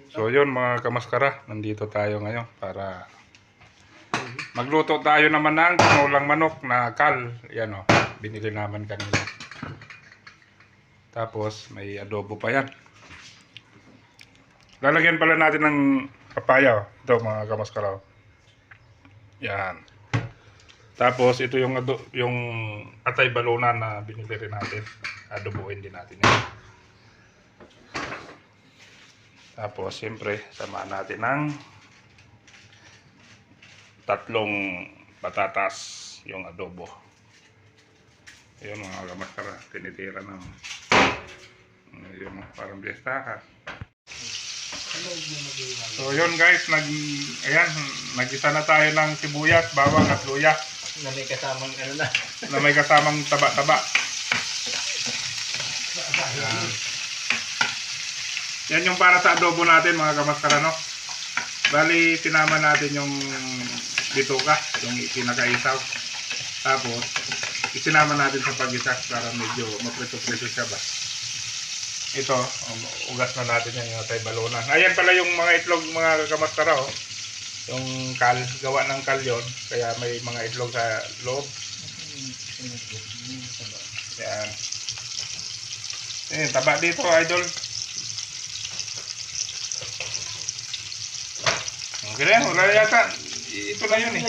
So yun mga kamaskara, nandito tayo ngayon para magluto tayo naman ng tinulang manok na kal. Yan o, binili naman kanila. Tapos may adobo pa yan. Lalagyan pala natin ng papaya. Ito mga kamaskara. Yan. Tapos ito yung atay balunan na binili rin natin. Adobohin din natin yan. Tapos siyempre samahan natin ng 3 patatas yung adobo. Ayun mga kamaskara, tinitira ng yun, parang biestahan. So yun guys, nagisa na tayo ng sibuyas, bawang at luya. Na may kasamang ano na. Na may kasamang taba-taba. Yan yung para sa adobo natin mga kamaskara, no? Bali, sinama natin yung bituka, yung pinakaisaw. Tapos, isinama natin sa pag-isa para medyo maprito-prito siya ba. Ito, ugas na natin yung atay balunan. Ayan pala yung mga itlog mga kamaskara, oh. Yung kal, gawa ng kal yun. Kaya may mga itlog sa loob. Yan. Taba dito, idol. Okay na yan, wala yata. Ito na yun eh.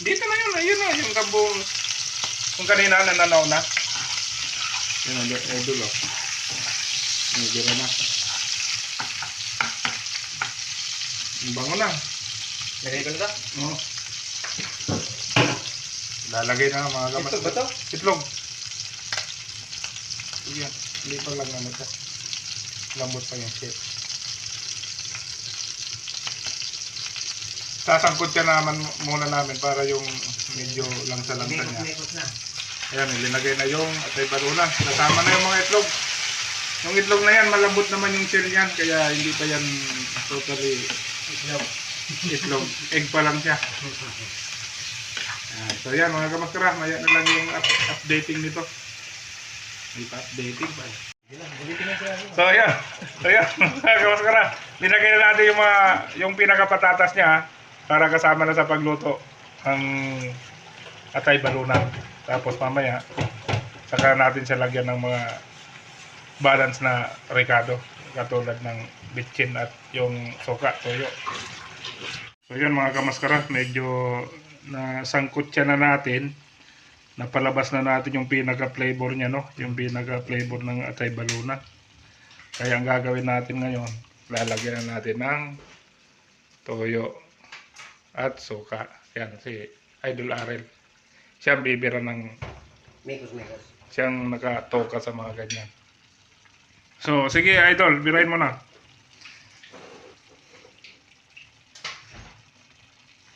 Dito na yun, ayun na, yung kabong. Kung kanina nananaw na. Yun ang idol, oh. Medyo na. Bango na. Lagay ko na ito? Oo. Lalagay na mga kamas. Itlog ba ito? Itlog. Yan. Hindi pa lang naman ito. Lambot pa yung shape. Sasangkot ka naman muna namin para yung medyo langsa-langsa niya. Ayan, ilinagay na yung atay balunan. Nasama na yung mga itlog. Yung itlog na yan, malambot naman yung shell yan. Kaya hindi pa yan totally itlog. Egg pa lang siya. So yan mga kamaskara, maya na lang yung updating nito. May pa-updating pa. So yan mga kamaskara, linagay na natin yung pinakapatatas niya para kasama na sa pagluto ang atay balunan. Tapos mamaya saka natin siya lagyan ng mga balance na ricado katulad ng bitchin at yung soka, toyo. So yun mga kamaskara, medyo nasangkot siya na natin. Napalabas na natin yung pinaka-flavor niya, no? Yung pinaka-flavor ng atay balunan. Kaya ang gagawin natin ngayon, lalagyan na natin ng toyo at soka. Yan, si Idol Arel. Siyang bibira ng Mekos. siyang nakatoka sa mga ganyan. So, sige Idol, birahin mo na.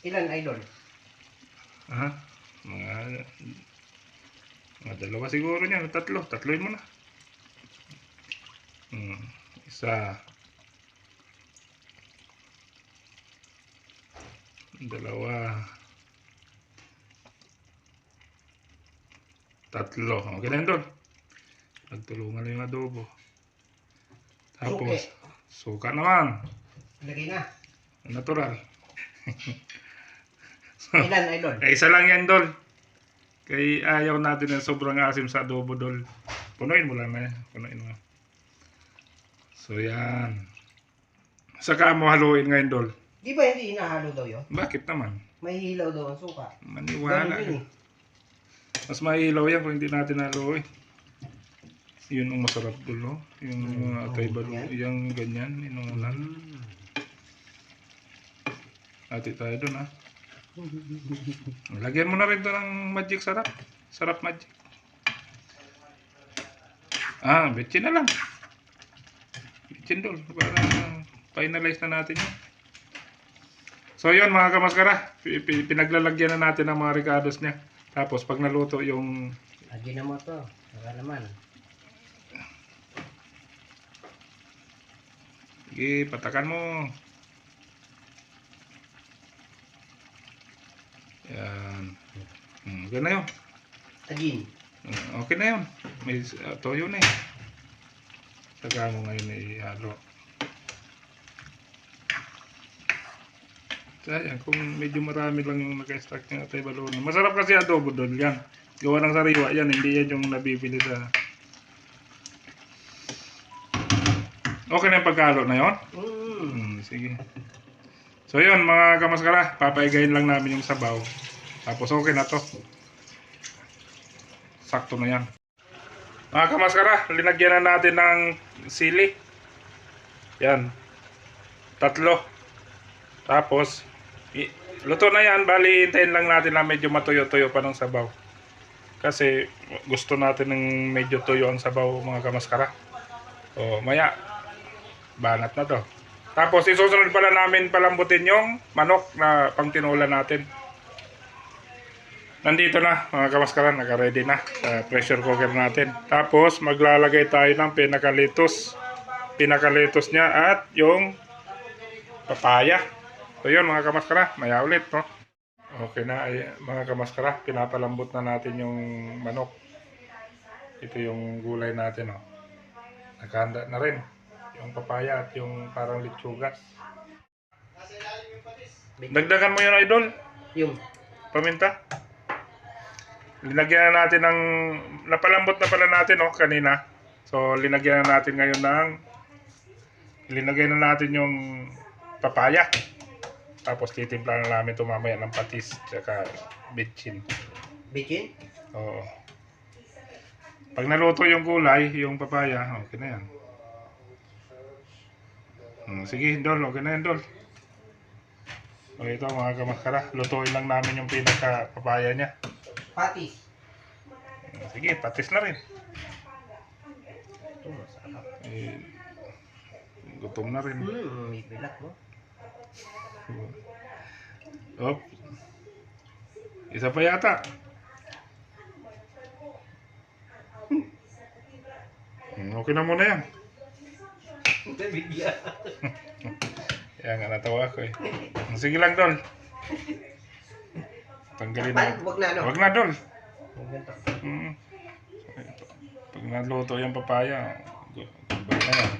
Ilan idol? Aha. Mga dalawa siguro niyan, tatloin mo na. Isa. Dalawa. Tatlo. Okay na yun doon. Nagtulungan na yung adobo. Tapos, suka naman. Lagay na. Natural. Ilan idol? Isa lang yan, Dol. Kaya ayaw natin ng sobrang asim sa adobo, Dol. Punuin mo lang na yan. Punuin mo. So, yan. Saka mo haluin ngayon, Dol. Di ba hindi inahalo daw yun? Bakit naman? May hilaw daw ang suka. Maniwala. Ganun yun eh. Mas mailaw yan kung hindi natin haluin. Yun ang masarap, Dol, no? Yung atay balo. Yung ganyan, inuulan. Ati tayo dun, ha? Lagyan mo na rin ito ng magic sarap. Sarap magic. Bitchin na lang. Bitchin, Dol. Para finalize na natin yun. So yun mga kamaskara, pinaglalagyan na natin ang mga ricados niya. Tapos pag naluto yung... Lagyan na mo to. Saka naman. Sige, patakan mo. Yan. Okay na yun. Tagin. Okay na yun. May toyo na eh. Saka mo ngayon ihalo. Sayang, kung medyo marami lang yung naka-stack ng atay balon. Masarap kasi adobo doon yan. Gawa ng sariwa yan, hindi yan yung nabibili sa... Okay na yung pagkalo na yon? Sige. So yun mga kamaskara, papaigayin lang namin yung sabaw. Tapos okay na to. Sakto na yan. Mga kamaskara, linagyan na natin ng sili. Yan. 3. Tapos, luto na yan. Bali, hintayin lang natin na medyo matuyo-tuyo pa ng sabaw. Kasi gusto natin ng medyo tuyo ang sabaw mga kamaskara. O, maya, banat na to. Tapos, isusunod pala namin palambutin yung manok na pangtinola natin. Nandito na mga kamaskara, naka-ready na sa pressure cooker natin. Tapos maglalagay tayo ng pinakalitos niya at yung papaya. So yun mga kamaskara, maya ulit no. Okay na mga kamaskara, pinapalambot na natin yung manok. Ito yung gulay natin no. Nakahanda na rin yung papaya at yung parang litsugas. Dagdagan mo yun idol, Yung paminta. Linagyan na natin ng, napalambot na pala natin oh, kanina. So linagyan na natin ngayon ng, linagyan na natin yung papaya. Tapos titimpla na namin ito mamaya ng patis tsaka bitchin. bitchin? Oo. Pag naluto yung gulay, yung papaya, okay na yan. Sige Dol, okay na yan Dol. So ito mga kamaskara, lutuin lang namin yung pinaka papaya niya. Patis. Sige, patis na rin. Ito, masarap. Gutom na rin. May bilat mo. Op. Isa pa yata. Okay na muna yan. Nabigyan. Kaya nga natawa ako eh. Sige lang Dol. Tanggalin na. Wag na, no? Wag na Dol. Ang ganda. Pag naluto yung papaya, balik na yan.